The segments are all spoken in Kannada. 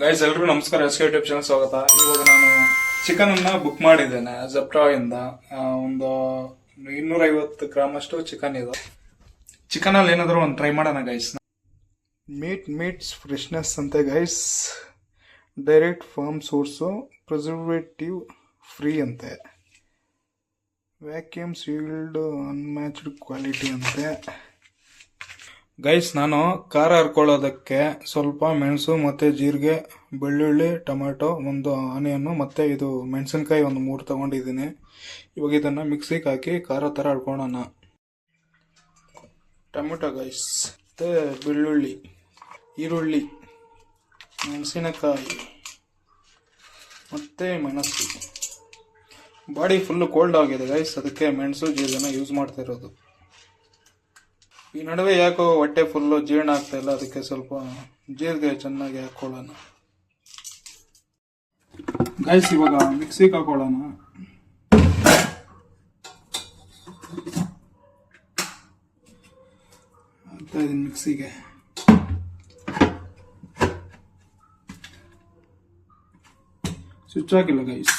ಗೈಸ್ ಎಲ್ರಿಗೂ ನಮಸ್ಕಾರ. ಎಸ್ ಕೆ ಯೂಟ್ಯೂಬ್ ಚಾನಲ್ ಸ್ವಾಗತ. ಇವಾಗ ನಾನು ಚಿಕನ್ ಅನ್ನ ಬುಕ್ ಮಾಡಿದ್ದೇನೆ ಜೆಪ್ಟೋ ಇಂದ. ಒಂದು 250 ಗ್ರಾಮ್ ಅಷ್ಟು ಚಿಕನ್ ಇದೆ. ಚಿಕನ್ ಅಲ್ಲಿ ಏನಾದ್ರು ಒಂದು ಟ್ರೈ ಮಾಡೋಣ ಗೈಸ್. ಮೀಟ್ಸ್ ಫ್ರೆಶ್ನೆಸ್ ಅಂತೆ guys. Direct farm source, preservative free ಅಂತೆ, ವ್ಯಾಕ್ಯೂಮ್ ಸೀಲ್ಡ್, ಅನ್ಮ್ಯಾಚ್ಡ್ ಕ್ವಾಲಿಟಿ ಅಂತೆ. ಗೈಸ್ ನಾನು ಖಾರ ಹರ್ಕೊಳ್ಳೋದಕ್ಕೆ ಸ್ವಲ್ಪ ಮೆಣಸು ಮತ್ತು ಜೀರಿಗೆ, ಬೆಳ್ಳುಳ್ಳಿ, ಟೊಮೆಟೊ, ಒಂದು ಆನಿಯನ್ನು ಮತ್ತು ಇದು ಮೆಣಸಿನ್ಕಾಯಿ ಒಂದು 3 ತಗೊಂಡಿದ್ದೀನಿ. ಇವಾಗ ಇದನ್ನು ಮಿಕ್ಸಿಗೆ ಹಾಕಿ ಖಾರ ಥರ ಹರ್ಕೊಳ್ಳೋಣ. ಟೊಮೆಟೊ ಗೈಸ್, ಮತ್ತು ಬೆಳ್ಳುಳ್ಳಿ, ಈರುಳ್ಳಿ, ಮೆಣಸಿನಕಾಯಿ ಮತ್ತು ಮೆಣಸು. ಬಾಡಿ ಫುಲ್ಲು ಕೋಲ್ಡ್ ಆಗಿದೆ ಗೈಸ್, ಅದಕ್ಕೆ ಮೆಣಸು ಜೀರಿಗೆನ ಯೂಸ್ ಮಾಡ್ತಾ ಇರೋದು. ಈ ನಡುವೆ ಯಾಕೋ ಹೊಟ್ಟೆ ಫುಲ್ಲು ಜೀರ್ಣ ಆಗ್ತಾ ಇಲ್ಲ, ಅದಕ್ಕೆ ಸ್ವಲ್ಪ ಜೀರಿಗೆ ಚೆನ್ನಾಗಿ ಹಾಕೊಳ್ಳೋಣ ಗೈಸ್. ಇವಾಗ ಮಿಕ್ಸಿಗೆ ಹಾಕೊಳ್ಳೋಣ. ಹಾಕ್ತಾ ಇದೀನಿ ಮಿಕ್ಸಿಗೆ. ಸ್ವಿಚ್ ಹಾಕಿಲ್ಲ ಗೈಸ್.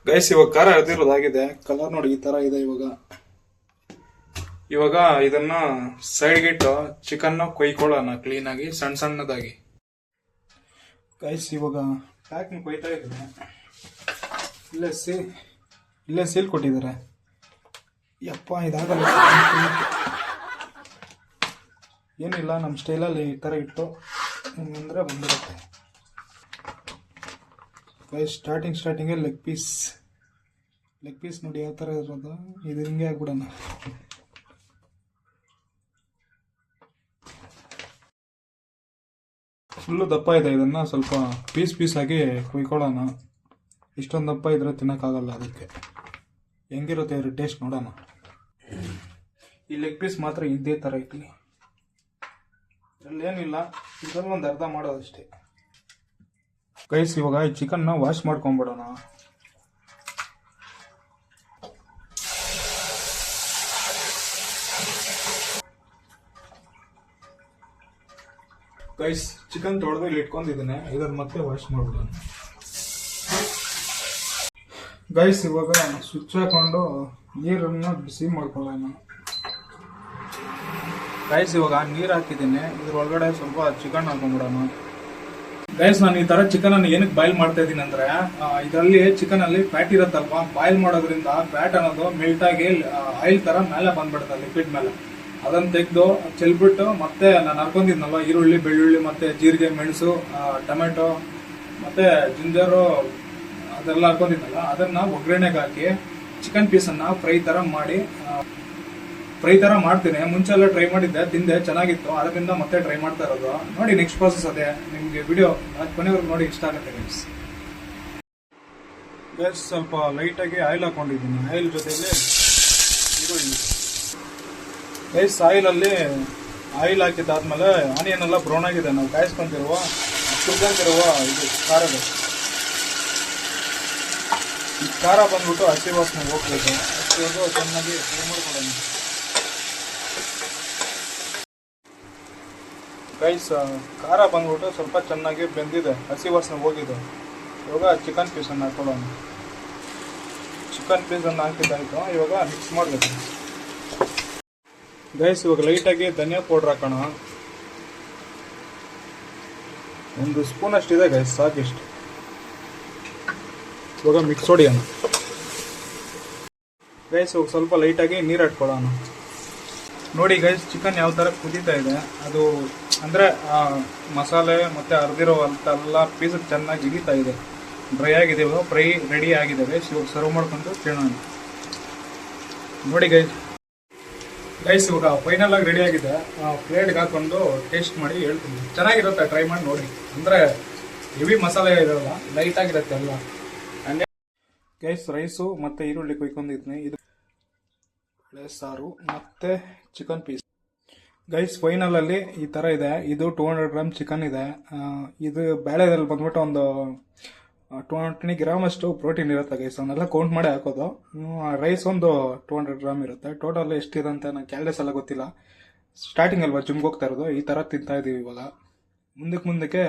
ಗೈಸ್ ಇವಾಗ ಖಾರ ಹರಿದಿರೋದಾಗಿದೆ. ಕಲರ್ ನೋಡಿ ಈ ತರ ಇದೆ. ಇವಾಗ ಇದನ್ನ ಸೈಡ್ಗೆ ಇಟ್ಟು ಚಿಕನ್ ಕೊಯ್ಕೊಳ್ಳೋಣ ಕ್ಲೀನಾಗಿ, ಸಣ್ಣ ಸಣ್ಣದಾಗಿ. ಗೈಸ್ ಇವಾಗ ಪ್ಯಾಕ್ ಕೊಯ್ತಾ ಇದ್ದೀನಿ. ಇಲ್ಲೇ ಸೀಲ್ ಕೊಟ್ಟಿದ್ದಾರೆ. ಯಪ್ಪ ಇದಾಗಲ್ಲ. ಏನಿಲ್ಲ, ನಮ್ಮ ಸ್ಟೈಲಲ್ಲಿ ಈ ತರ ಇಟ್ಟು ಹಿಂಗಂದ್ರೆ ಬಂದಿರುತ್ತೆ ಗೈಸ್. ಸ್ಟಾರ್ಟಿಂಗೇ ಲೆಗ್ ಪೀಸ್ ನೋಡಿ ಯಾವ ಥರ ಇರೋದು. ಇದು ಹಿಂಗೆ ಆಗ್ಬಿಡೋಣ. ಫುಲ್ಲು ದಪ್ಪ ಇದೆ, ಇದನ್ನು ಸ್ವಲ್ಪ ಪೀಸ್ ಆಗಿ ಕುಯ್ಕೊಳ್ಳೋಣ. ಇಷ್ಟೊಂದು ದಪ್ಪ ಇದ್ರೆ ತಿನ್ನೋಕ್ಕಾಗಲ್ಲ, ಅದಕ್ಕೆ ಹೆಂಗಿರುತ್ತೆ ಇದ್ರ ಟೇಸ್ಟ್ ನೋಡೋಣ. ಈ ಲೆಗ್ ಪೀಸ್ ಮಾತ್ರ ಇದೇ ಥರ ಇಟ್ಲಿ, ಇದ್ರಲ್ಲೇನಿಲ್ಲ, ಇದ್ರಲ್ಲಿ ಒಂದು ಅರ್ಧ ಮಾಡೋದಷ್ಟೇ ಗೈಸ್. ಇವಾಗ ಈ ಚಿಕನ್ನ ವಾಶ್ ಮಾಡ್ಕೊಂಡ್ಬಿಡೋಣ. ಗೈಸ್ ಚಿಕನ್ ತೊಳೆದು ಇಲ್ಲಿ ಇಟ್ಕೊಂಡಿದ್ದೇನೆ, ಇದನ್ನ ಮತ್ತೆ ವಾಶ್ ಮಾಡ್ಬಿಡೋಣ ಗೈಸ್. ಇವಾಗ ಸ್ವಿಚ್ ಹಾಕೊಂಡು ನೀರನ್ನು ಬಿಸಿ ಮಾಡ್ಕೊಳ್ಳೋಣ ಗೈಸ್. ಇವಾಗ ನೀರು ಹಾಕಿದ್ದೀನಿ, ಇದ್ರ ಒಳಗಡೆ ಸ್ವಲ್ಪ ಚಿಕನ್ ಹಾಕೊಂಡ್ಬಿಡೋಣ ಗೈಸ್. ನಾನು ಈ ತರ ಚಿಕನ್ ಅನ್ನು ಏನಕ್ಕೆ ಬಾಯ್ಲ್ ಮಾಡ್ತಾ ಇದ್ದೀನಿ ಅಂದ್ರೆ, ಇದರಲ್ಲಿ ಚಿಕನ್ ಅಲ್ಲಿ ಫ್ಯಾಟ್ ಇರುತ್ತಲ್ವಾ, ಬಾಯ್ಲ್ ಮಾಡೋದ್ರಿಂದ ಫ್ಯಾಟ್ ಅನ್ನೋದು ಮೆಲ್ಟ್ ಆಗಿ ಆಯಿಲ್ ತರ ಮೇಲೆ ಬಂದ್ಬಿಡುತ್ತೆ ಲಿಕ್ವಿಡ್ ಮೇಲೆ. ಅದನ್ನ ತೆಗೆದು ಚೆಲ್ಬಿಟ್ಟು ಮತ್ತೆ ನಾನು ಹರ್ಕೊಂಡಿದ್ನಲ್ವ ಈರುಳ್ಳಿ, ಬೆಳ್ಳುಳ್ಳಿ ಮತ್ತೆ ಜೀರಿಗೆ, ಮೆಣಸು, ಟೊಮೆಟೊ ಮತ್ತೆ ಜಿಂಜರು ಅದೆಲ್ಲ ಹರ್ಕೊಂಡಿದ್ನಲ್ಲ, ಅದನ್ನ ಒಗ್ಗರಣೆಗೆ ಹಾಕಿ ಚಿಕನ್ ಪೀಸನ್ನ ಫ್ರೈ ತರ ಮಾಡ್ತೀನಿ. ಮುಂಚೆ ಎಲ್ಲ ಟ್ರೈ ಮಾಡಿದ್ದೆ, ತಿಂದೆ, ಚೆನ್ನಾಗಿತ್ತು. ಅದರಿಂದ ಮತ್ತೆ ಟ್ರೈ ಮಾಡ್ತಾ ಇರೋದು. ನೋಡಿ ನೆಕ್ಸ್ಟ್ ಪ್ರಾಸೆಸ್ ಅದೇ. ನಿಮ್ಗೆ ವಿಡಿಯೋ ಕೊನೆವರೆಗೂ ನೋಡಿ ಇಷ್ಟ ಆಗುತ್ತೆ ಗೈಸ್. ಗೈಸ್ ಸ್ವಲ್ಪ ಲೈಟಾಗಿ ಆಯಿಲ್ ಹಾಕೊಂಡಿದ್ದೀನಿ. ಆಯಿಲ್ ಜೊತೆಲಿ ಈರುಳ್ಳಿ ಗೈಸ್. ಆಯಿಲ್ ಹಾಕಿದ್ದಾದ್ಮೇಲೆ ಆನಿಯನ್ ಎಲ್ಲ ಬ್ರೌನ್ ಆಗಿದೆ. ನಾವು ಕಾಯಿಸ್ಕೊಂತಿರುವ ಇದು ಖಾರದ ಈ ಖಾರ ಬಂದ್ಬಿಟ್ಟು ಹಸಿ ವಾಸನೆ ಹೋಗ್ಬೇಕು. ಅಷ್ಟು ಚೆನ್ನಾಗಿ ಫ್ರೈ ಮಾಡ್ಕೊಳ್ಳೋಣ ಗೈಸ್. ಖಾರ ಬಂದ್ಬಿಟ್ಟು ಸ್ವಲ್ಪ ಚೆನ್ನಾಗಿ ಬೆಂದಿದೆ, ಹಸಿ ವಾಸನೆ ಹೋಗಿದೆ. ಇವಾಗ ಚಿಕನ್ ಪೀಸನ್ನು ಹಾಕೊಳ್ಳೋಣ. ಚಿಕನ್ ಪೀಸನ್ನು ಹಾಕಿದ್ದಾಯ್ತು. ಇವಾಗ ಮಿಕ್ಸ್ ಮಾಡಬೇಕು ಗೈಸ್. ಇವಾಗ ಲೈಟಾಗಿ ಧನಿಯಾ ಪೌಡ್ರ್ ಹಾಕೋಣ. 1 ಸ್ಪೂನ್ ಅಷ್ಟಿದೆ ಗೈಸ್, ಸಾಕಿಷ್ಟು. ಇವಾಗ ಮಿಕ್ಸ್ ಹೊಡಿಯೋಣ ಗೈಸ್. ಇವಾಗ ಸ್ವಲ್ಪ ಲೈಟಾಗಿ ನೀರು ಹಾಕ್ಕೊಳ್ಳೋಣ. ನೋಡಿ ಗೈಸ್ ಚಿಕನ್ ಯಾವ ಥರ ಕುದೀತಾ ಇದೆ. ಅದು ಅಂದರೆ ಮಸಾಲೆ ಮತ್ತು ಅರ್ದಿರೋ ಅಂತೆಲ್ಲ ಪೀಸ್ ಚೆನ್ನಾಗಿ ಹಿಡಿತಾ ಇದೆ. ಡ್ರೈ ಆಗಿದೆ, ಇವಾಗ ಫ್ರೈ ರೆಡಿ ಆಗಿದೆ ಗೈಸ್. ಇವಾಗ ಸರ್ವ್ ಮಾಡ್ಕೊಂಡು ತಿನ್ನೋಣ. ನೋಡಿ ಗೈಸ್ ಇವಾಗ ಫೈನಲ್ ಆಗಿ ರೆಡಿ ಆಗಿದೆ. ಪ್ಲೇಟ್ಗೆ ಹಾಕೊಂಡು ಟೇಸ್ಟ್ ಮಾಡಿ ಹೇಳ್ತೀನಿ. ಚೆನ್ನಾಗಿರುತ್ತೆ, ಟ್ರೈ ಮಾಡಿ ನೋಡಿ. ಅಂದರೆ ಹೆವಿ ಮಸಾಲೆ ಇರೋಲ್ಲ, ಲೈಟ್ ಆಗಿರುತ್ತೆ ಎಲ್ಲ. ಗೈಸ್ ರೈಸು ಮತ್ತು ಈರುಳ್ಳಿ ಕೊಯ್ಕೊಂಡಿದ್ದೀನಿ. ಇದು ಹಳೆ ಸಾರು ಮತ್ತು ಚಿಕನ್ ಪೀಸ್ ಗೈಸ್. ಫೈನಲಲ್ಲಿ ಈ ಥರ ಇದೆ. ಇದು 200 ಗ್ರಾಮ್ ಚಿಕನ್ ಇದೆ. ಇದು ಬೇಳೆದಲ್ಲಿ ಬಂದ್ಬಿಟ್ಟು ಒಂದು 220 ಗ್ರಾಮ್ ಅಷ್ಟು ಪ್ರೋಟೀನ್ ಇರುತ್ತೆ ಗೈಸ್. ಅವನ್ನೆಲ್ಲ ಕೌಂಟ್ ಮಾಡಿ ಹಾಕೋದು. ರೈಸ್ ಒಂದು 200 ಗ್ರಾಮ್ ಇರುತ್ತೆ. ಟೋಟಲ್ ಎಷ್ಟಿದೆ ಅಂತ ನಂಗೆ ಕ್ಯಾಲರೀಸ್ ಎಲ್ಲ ಗೊತ್ತಿಲ್ಲ. ಸ್ಟಾರ್ಟಿಂಗ್ ಅಲ್ವಾ ಜಿಮ್ಗೆ ಹೋಗ್ತಾ ಇರೋದು, ಈ ಥರ ತಿಂತಾ ಇದ್ದೀವಿ ಇವಾಗ. ಮುಂದಕ್ಕೆ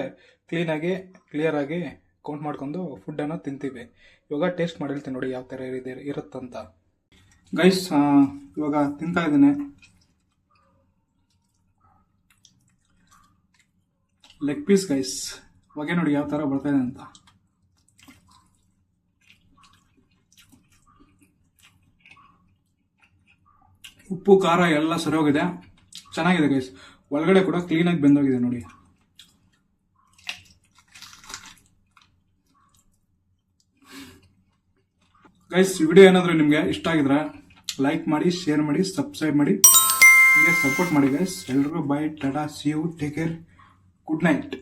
ಕ್ಲೀನಾಗಿ ಕ್ಲಿಯರಾಗಿ ಕೌಂಟ್ ಮಾಡ್ಕೊಂಡು ಫುಡ್ಡನ್ನು ತಿಂತೀವಿ. ಇವಾಗ ಟೇಸ್ಟ್ ಮಾಡಿ ಹೇಳ್ತೀನಿ ನೋಡಿ ಯಾವ ಥರ ಇರುತ್ತಂತ. ಗೈಸ್ ಇವಾಗ ತಿಂತಾ ಇದ್ದೀನಿ. ಲೆಗ್ ಪೀಸ್ ಗೈಸ್, ಹೊಗೆ ನೋಡಿ ಯಾವ ಥರ ಬರ್ತಾ ಇದೆ ಅಂತ. ಉಪ್ಪು ಖಾರ ಎಲ್ಲ ಸರಿ ಹೋಗಿದೆ, ಚೆನ್ನಾಗಿದೆ ಗೈಸ್. ಒಳಗಡೆ ಕೂಡ ಕ್ಲೀನಾಗಿ ಬೆಂದೋಗಿದೆ ನೋಡಿ. ಗೈಸ್ ವಿಡಿಯೋ ಏನಾದರೂ ನಿಮಗೆ ಇಷ್ಟ ಆಗಿದ್ರೆ ಲೈಕ್ ಮಾಡಿ, ಶೇರ್ ಮಾಡಿ, ಸಬ್ಸ್ಕ್ರೈಬ್ ಮಾಡಿ, ಹೀಗೆ ಸಪೋರ್ಟ್ ಮಾಡಿ ಗೈಸ್. ಎಲ್ರಿಗೂ bye, tata, see you, take care, good night.